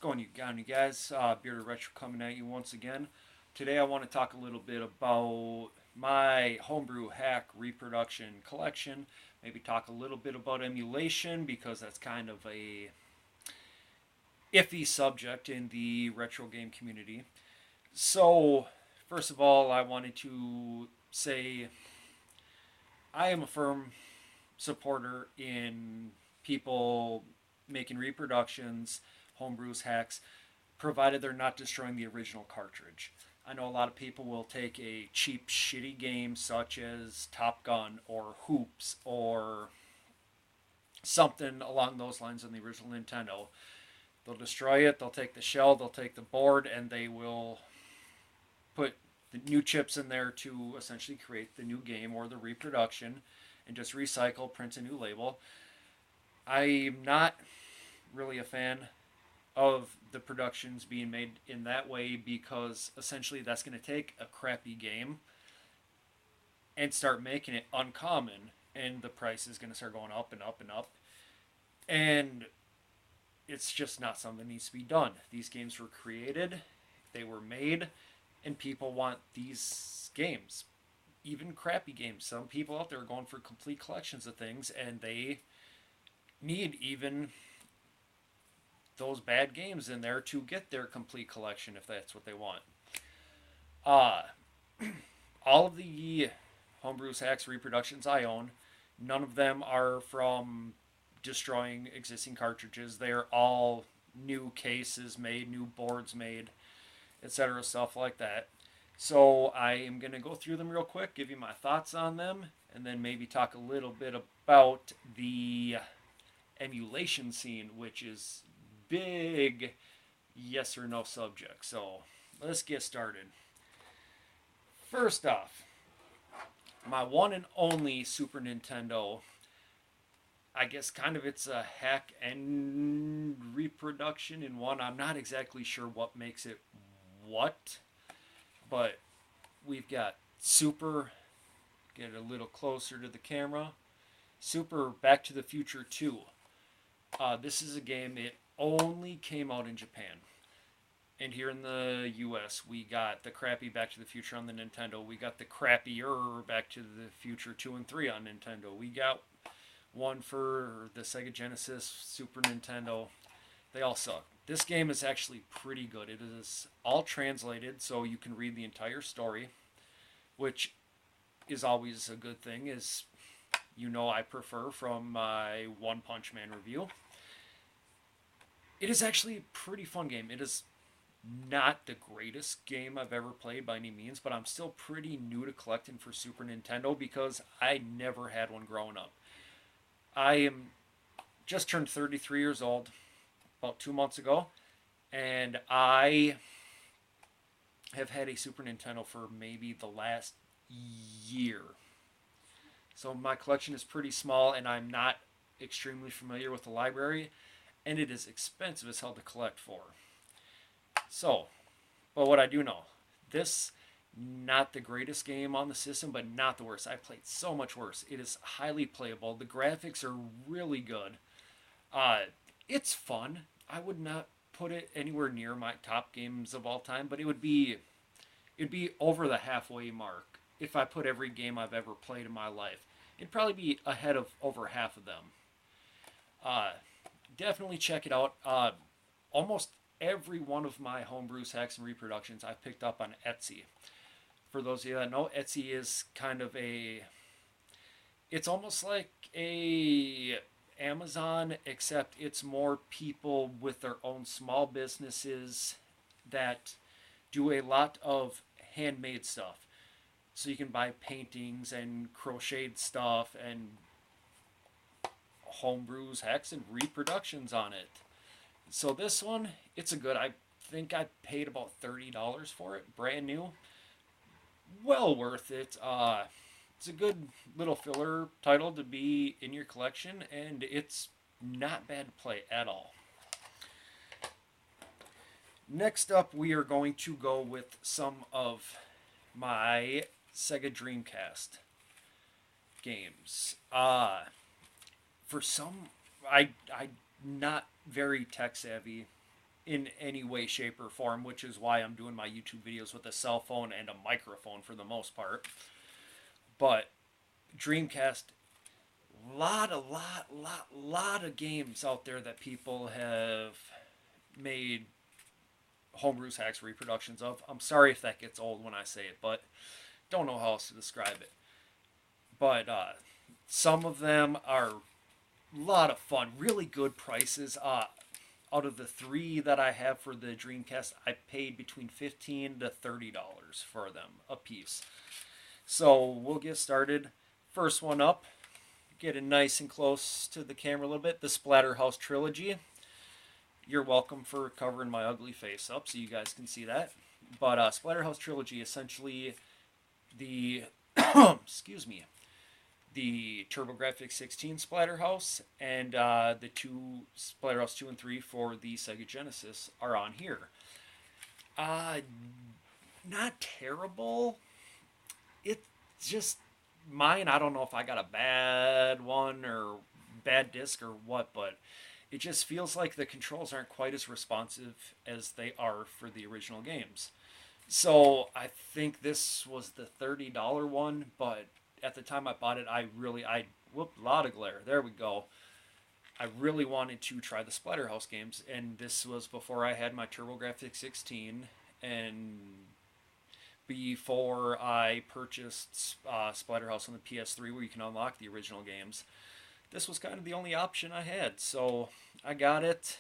going on, you guys? Bearded Retro coming at you once again. Today I want to talk a little bit about my homebrew hack reproduction collection. Maybe talk a little bit about emulation because that's kind of a iffy subject in the retro game community. So, first of all, I wanted to say I am a firm supporter in people making reproductions, homebrews, hacks, provided they're not destroying the original cartridge. I know a lot of people will take a cheap, shitty game such as Top Gun or Hoops or something along those lines on the original Nintendo. They'll destroy it, they'll take the shell, they'll take the board, and they will put the new chips in there to essentially create the new game or the reproduction and just recycle, print a new label. I'm not really a fan of the productions being made in that way because essentially that's going to take a crappy game and start making it uncommon, and the price is going to start going up and up and up. And it's just not something that needs to be done. These games were created, they were made, and people want these games. Even crappy games. Some people out there are going for complete collections of things, and they need even those bad games in there to get their complete collection if that's what they want. Uh, all of the homebrews, hacks, reproductions I own, none of them are from destroying existing cartridges. They're all new cases made, new boards made, etc., stuff like that. So I am going to go through them real quick, give you my thoughts on them, and then maybe talk a little bit about the emulation scene, which is big yes or no subject. So let's get started. First off, my one and only Super Nintendo, I guess kind of it's a hack and reproduction in one. I'm not exactly sure what makes it what, but we've got Super, get it a little closer to the camera, Super Back to the Future 2. This is a game, it only came out in Japan. And here in the US, we got the crappy Back to the Future on the Nintendo. We got the crappier Back to the Future 2 and 3 on Nintendo. We got one for the Sega Genesis, Super Nintendo. They all suck. This game is actually pretty good. It is all translated, so you can read the entire story, which is always a good thing, as you know I prefer from my One Punch Man review. It is actually a pretty fun game. It is not the greatest game I've ever played by any means, but I'm still pretty new to collecting for Super Nintendo because I never had one growing up. I am just turned 33 years old about 2 months ago, and I have had a Super Nintendo for maybe the last year. So my collection is pretty small, and I'm not extremely familiar with the library, and it is expensive as hell to collect for. So, but what I do know, this not the greatest game on the system, but not the worst. I played so much worse. It is highly playable. The graphics are really good. Uh, it's fun. I would not put it anywhere near my top games of all time, but it'd be over the halfway mark if I put every game I've ever played in my life. It'd probably be ahead of over half of them. Uh, Definitely check it out. Almost every one of my homebrews, hacks, and reproductions I've picked up on Etsy. For those of you that know, Etsy is kind of it's almost like a Amazon, except it's more people with their own small businesses that do a lot of handmade stuff. So you can buy paintings and crocheted stuff and homebrews, hacks, and reproductions on it. So this one, it's a good. I think I paid about $30 for it, brand new. Well worth it. It's a good little filler title to be in your collection, and it's not bad to play at all. Next up, we are going to go with some of my Sega Dreamcast games. For some, I'm not very tech savvy in any way, shape, or form, which is why I'm doing my YouTube videos with a cell phone and a microphone for the most part. But Dreamcast, lot of games out there that people have made homebrews, hacks, reproductions of. I'm sorry if that gets old when I say it, but don't know how else to describe it. But some of them are a lot of fun, really good prices. Out of the three that I have for the Dreamcast, I paid between $15 to $30 for them a piece. So we'll get started. First one up, get it nice and close to the camera a little bit. The Splatterhouse Trilogy. You're welcome for covering my ugly face up so you guys can see that. But Splatterhouse Trilogy, essentially the excuse me, the TurboGrafx 16 Splatterhouse and the two Splatterhouse 2 and 3 for the Sega Genesis are on here. Not terrible. It's just mine. I don't know if I got a bad one or bad disc or what, but it just feels like the controls aren't quite as responsive as they are for the original games. So I think this was the $30 one, but at the time I bought it, whoop, a lot of glare. There we go. I really wanted to try the Splatterhouse games, and this was before I had my TurboGrafx 16, and before I purchased Splatterhouse on the PS3, where you can unlock the original games. This was kind of the only option I had, so I got it.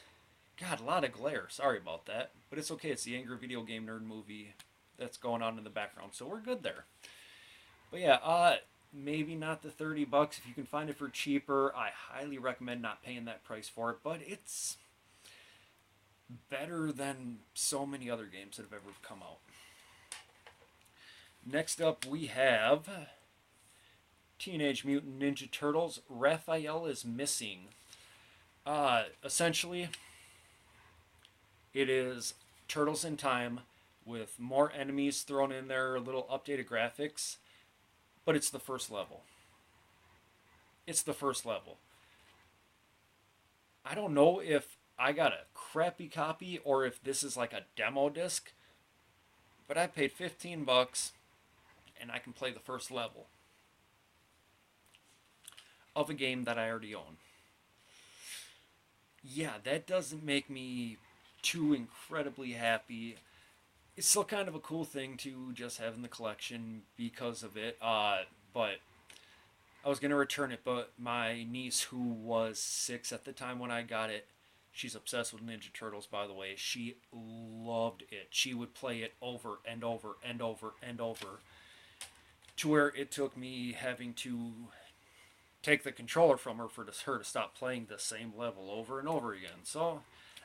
God, a lot of glare. Sorry about that, but it's okay. It's the Angry Video Game Nerd movie that's going on in the background, so we're good there. But yeah, maybe not the $30. If you can find it for cheaper, I highly recommend not paying that price for it, but it's better than so many other games that have ever come out. Next up, we have Teenage Mutant Ninja Turtles, Raphael is Missing. Essentially, it is Turtles in Time with more enemies thrown in there, a little updated graphics, but it's the first level. It's the first level. I don't know if I got a crappy copy or if this is like a demo disc, but I paid $15 and I can play the first level of a game that I already own. Yeah, that doesn't make me too incredibly happy. It's still kind of a cool thing to just have in the collection because of it. But I was going to return it, but my niece, who was 6 at the time when I got it, she's obsessed with Ninja Turtles, by the way. She loved it. She would play it over and over and over and over, to where it took me having to take the controller from her for her to stop playing the same level over and over again. So,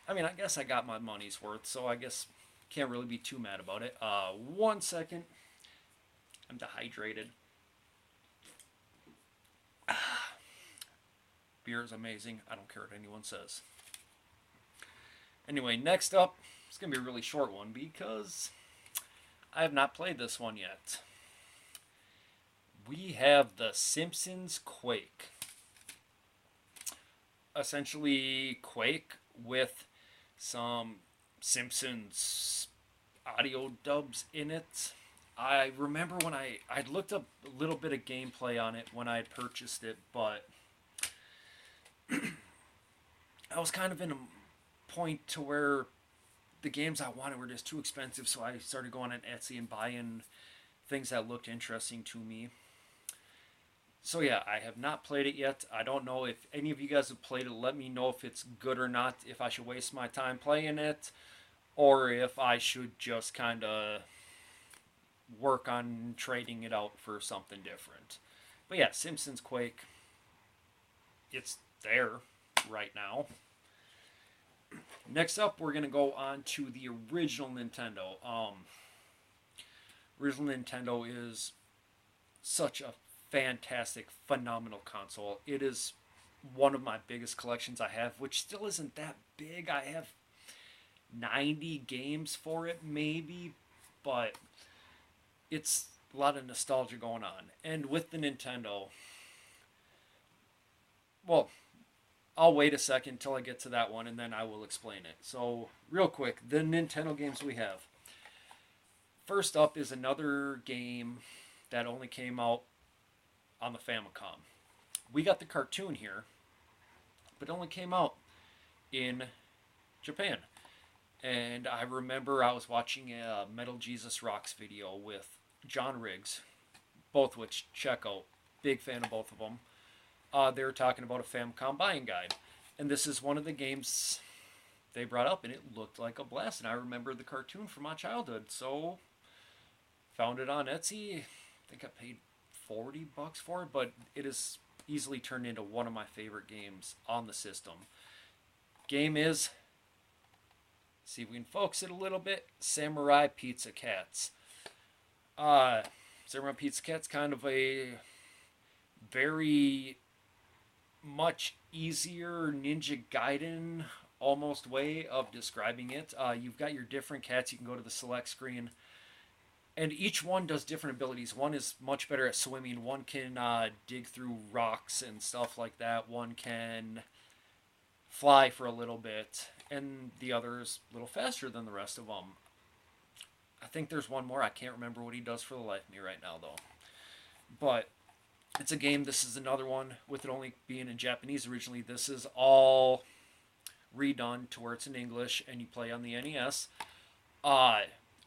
I mean, I guess I got my money's worth, so I guess can't really be too mad about it. 1 second. I'm dehydrated. Beer is amazing. I don't care what anyone says. Anyway, next up, it's going to be a really short one because I have not played this one yet. We have The Simpsons Quake. Essentially, Quake with some Simpsons audio dubs in it. I remember when I'd looked up a little bit of gameplay on it when I had purchased it, but I was kind of in a point to where the games I wanted were just too expensive, so I started going on Etsy and buying things that looked interesting to me. So yeah, I have not played it yet. I don't know if any of you guys have played it. Let me know if it's good or not, if I should waste my time playing it, or if I should just kind of work on trading it out for something different. But yeah, Simpsons Quake, it's there right now. Next up, we're going to go on to the original Nintendo. Original Nintendo is such a fantastic, phenomenal console. It is one of my biggest collections I have, which still isn't that big. I have 90 games for it, maybe, but it's a lot of nostalgia going on. And with the Nintendo, well, I'll wait a second until I get to that one, and then I will explain it. So, real quick, the Nintendo games we have. First up is another game that only came out on the Famicom. We got the cartoon here, but it only came out in Japan. And I remember I was watching a Metal Jesus Rocks video with John Riggs, both which check out. Big fan of both of them. They were talking about a Famicom buying guide. And this is one of the games they brought up, and it looked like a blast. And I remember the cartoon from my childhood, so found it on Etsy. I think I paid $40 for it, but it has easily turned into one of my favorite games on the system. Game is, see if we can focus it a little bit, Samurai Pizza Cats. Samurai Pizza Cats, kind of a very much easier Ninja Gaiden almost way of describing it. You've got your different cats. You can go to the select screen, and each one does different abilities. One is much better at swimming. One can dig through rocks and stuff like that. One can fly for a little bit, and the other is a little faster than the rest of them. I think there's one more. I can't remember what he does for the life of me right now, though. But it's a game. This is another one with it only being in Japanese originally. This is all redone to where it's in English, and you play on the NES.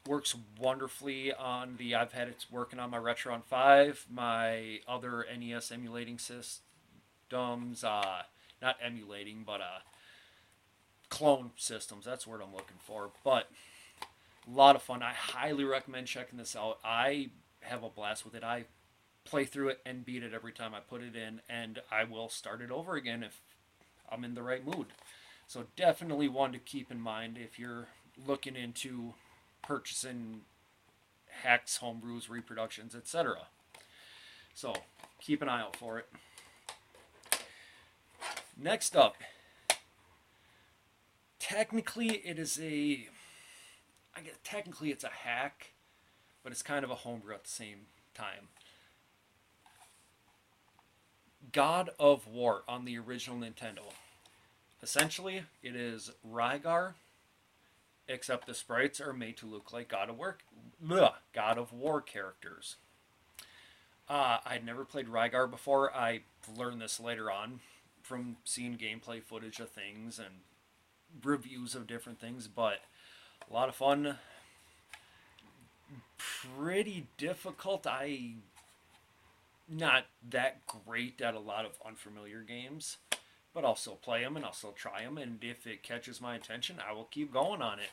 Works wonderfully on the. I've had it working on my Retron 5, my other NES emulating systems. Not emulating, but clone systems. That's the word I'm looking for. But a lot of fun. I highly recommend checking this out. I have a blast with it. I play through it and beat it every time I put it in, and I will start it over again if I'm in the right mood. So definitely one to keep in mind if you're looking into purchasing hacks, homebrews, reproductions, etc. So keep an eye out for it. Next up, technically it's a hack, but it's kind of a homebrew at the same time. God of War on the original Nintendo. Essentially, it is Rygar, except the sprites are made to look like God of War characters. I'd never played Rygar before. I learned this later on from seeing gameplay footage of things and reviews of different things, but a lot of fun. Pretty difficult. Not that great at a lot of unfamiliar games, but I'll still play them and I'll still try them, and if it catches my attention, I will keep going on it.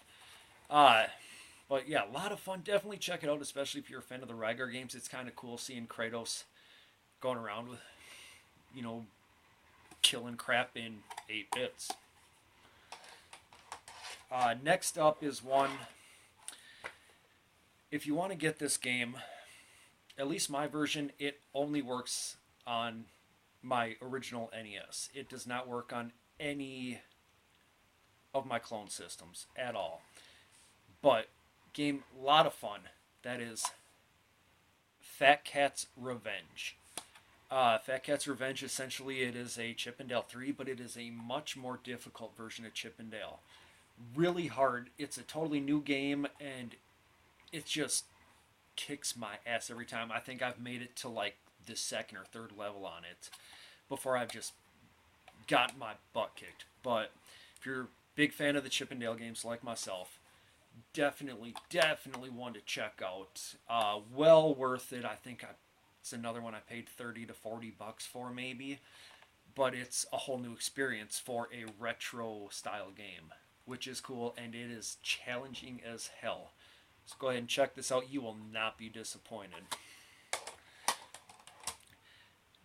But yeah, a lot of fun. Definitely check it out, especially if you're a fan of the Rygar games. It's kind of cool seeing Kratos going around with, killing crap in 8 bits. Next up is one, if you want to get this game, at least my version, it only works on my original NES. It does not work on any of my clone systems at all. But game, a lot of fun. That is Fat Cat's Revenge. Fat Cat's Revenge, essentially, it is a Chip 'n Dale 3, but it is a much more difficult version of Chip 'n Dale. Really hard. It's a totally new game, and it just kicks my ass every time. I think I've made it to like the second or third level on it before I've just got my butt kicked. But if you're a big fan of the Chip 'n Dale games like myself, definitely one to check out. Well worth it. I think it's another one I paid $30 to $40 for maybe, but it's a whole new experience for a retro style game, which is cool, and it is challenging as hell. So go ahead and check this out. You will not be disappointed.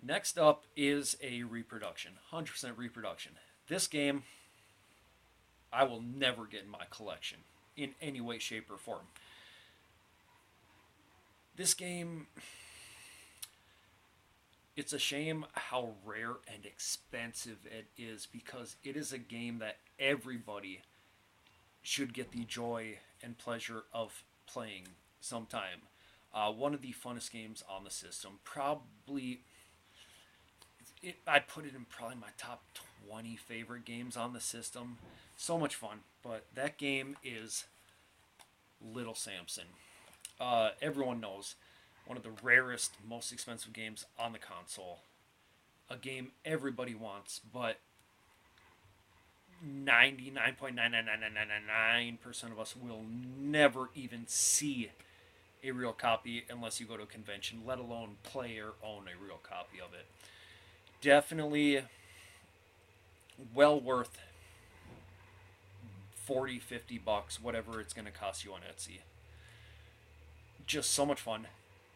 Next up is a reproduction, 100% reproduction. This game, I will never get in my collection in any way, shape, or form. This game, it's a shame how rare and expensive it is, because it is a game that everybody should get the joy and pleasure of playing sometime. One of the funnest games on the system. Probably, I'd put it in probably my top 20 favorite games on the system. So much fun. But that game is Little Samson. Everyone knows one of the rarest, most expensive games on the console. A game everybody wants, but 99.99999% of us will never even see a real copy unless you go to a convention, let alone play or own a real copy of it. Definitely well worth 40, $50, whatever it's going to cost you on Etsy. Just so much fun.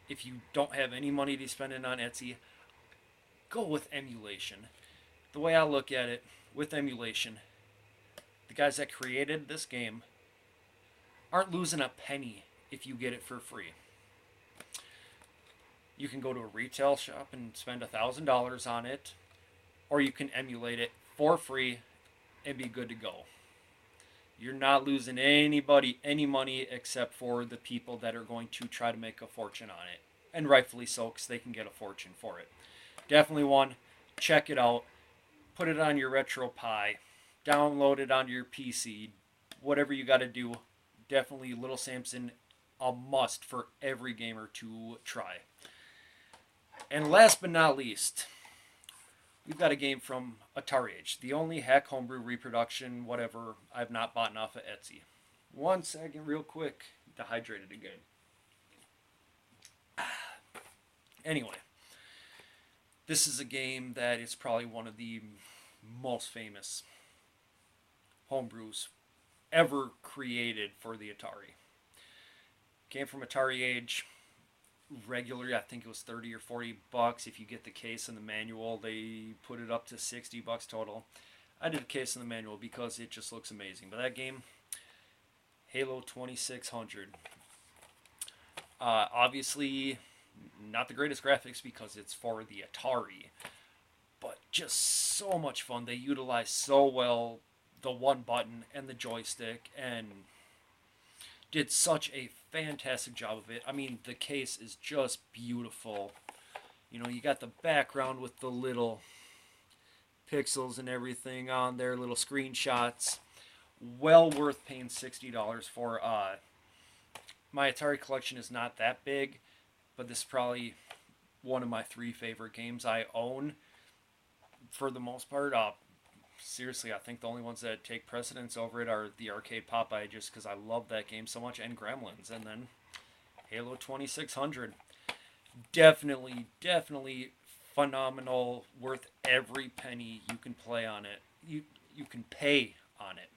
If you don't have any money to spend it on Etsy, go with emulation. The way I look at it, with emulation, the guys that created this game aren't losing a penny if you get it for free. You can go to a retail shop and spend $1,000 on it, or you can emulate it for free and be good to go. You're not losing anybody any money except for the people that are going to try to make a fortune on it. And rightfully so, because they can get a fortune for it. Definitely one. Check it out. Put it on your Retro Pi. Download it onto your PC. Whatever you got to do. Definitely Little Samson, a must for every gamer to try. And last but not least, we've got a game from Atari Age. The only hack homebrew reproduction, whatever, I've not bought off of Etsy. 1 second, real quick. Dehydrated again. Anyway, this is a game that is probably one of the most famous homebrews ever created for the Atari. Came from Atari Age. Regularly, I think it was 30 or 40 bucks. If you get the case and the manual, they put it up to 60 bucks total. I did a case and the manual because it just looks amazing. But that game, Halo 2600. Obviously, not the greatest graphics because it's for the Atari, but just so much fun. They utilize so well the one button and the joystick and did such a fantastic job of it. I mean, the case is just beautiful. You know, you got the background with the little pixels and everything on there, little screenshots. Well worth paying $60 for. My Atari collection is not that big, but this is probably one of my 3 favorite games I own for the most part. Seriously, I think the only ones that take precedence over it are the arcade Popeye, just because I love that game so much, and Gremlins, and then Halo 2600. Definitely phenomenal, worth every penny you can play on it. You can pay on it.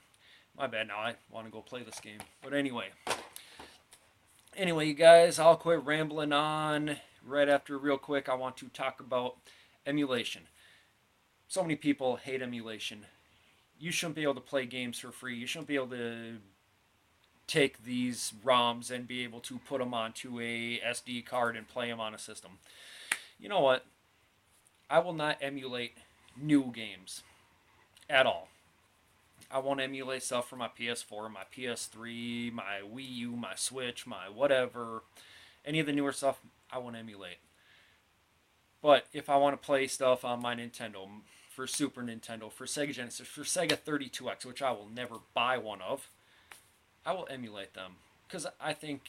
My bad, now I want to go play this game. But anyway, you guys, I'll quit rambling on. Right after, real quick, I want to talk about emulation. So many people hate emulation. You shouldn't be able to play games for free. You shouldn't be able to take these ROMs and be able to put them onto a SD card and play them on a system. You know what? I will not emulate new games at all. I won't emulate stuff for my PS4, my PS3, my Wii U, my Switch, my whatever. Any of the newer stuff, I won't emulate. But if I want to play stuff on my Nintendo, for Super Nintendo, for Sega Genesis, for Sega 32X, which I will never buy one of, I will emulate them. Because I think,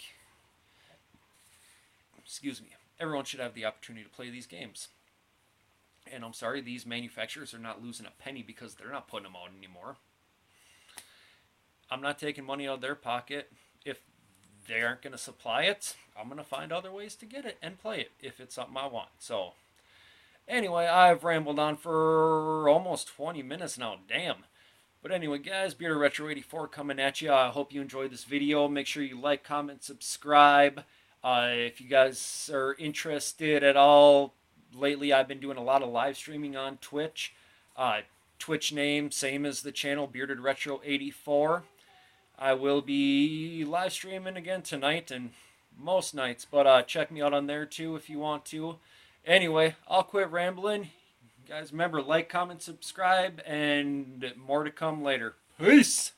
everyone should have the opportunity to play these games. And I'm sorry, these manufacturers are not losing a penny because they're not putting them out anymore. I'm not taking money out of their pocket. If they aren't going to supply it, I'm going to find other ways to get it and play it if it's something I want. So, anyway, I've rambled on for almost 20 minutes now. Damn. But anyway, guys, Bearded Retro 84 coming at you. I hope you enjoyed this video. Make sure you like, comment, subscribe. If you guys are interested at all, lately I've been doing a lot of live streaming on Twitch. Twitch name, same as the channel, Bearded Retro 84. I will be live streaming again tonight and most nights, but check me out on there too if you want to. Anyway, I'll quit rambling. Guys, remember, like, comment, subscribe, and more to come later. Peace!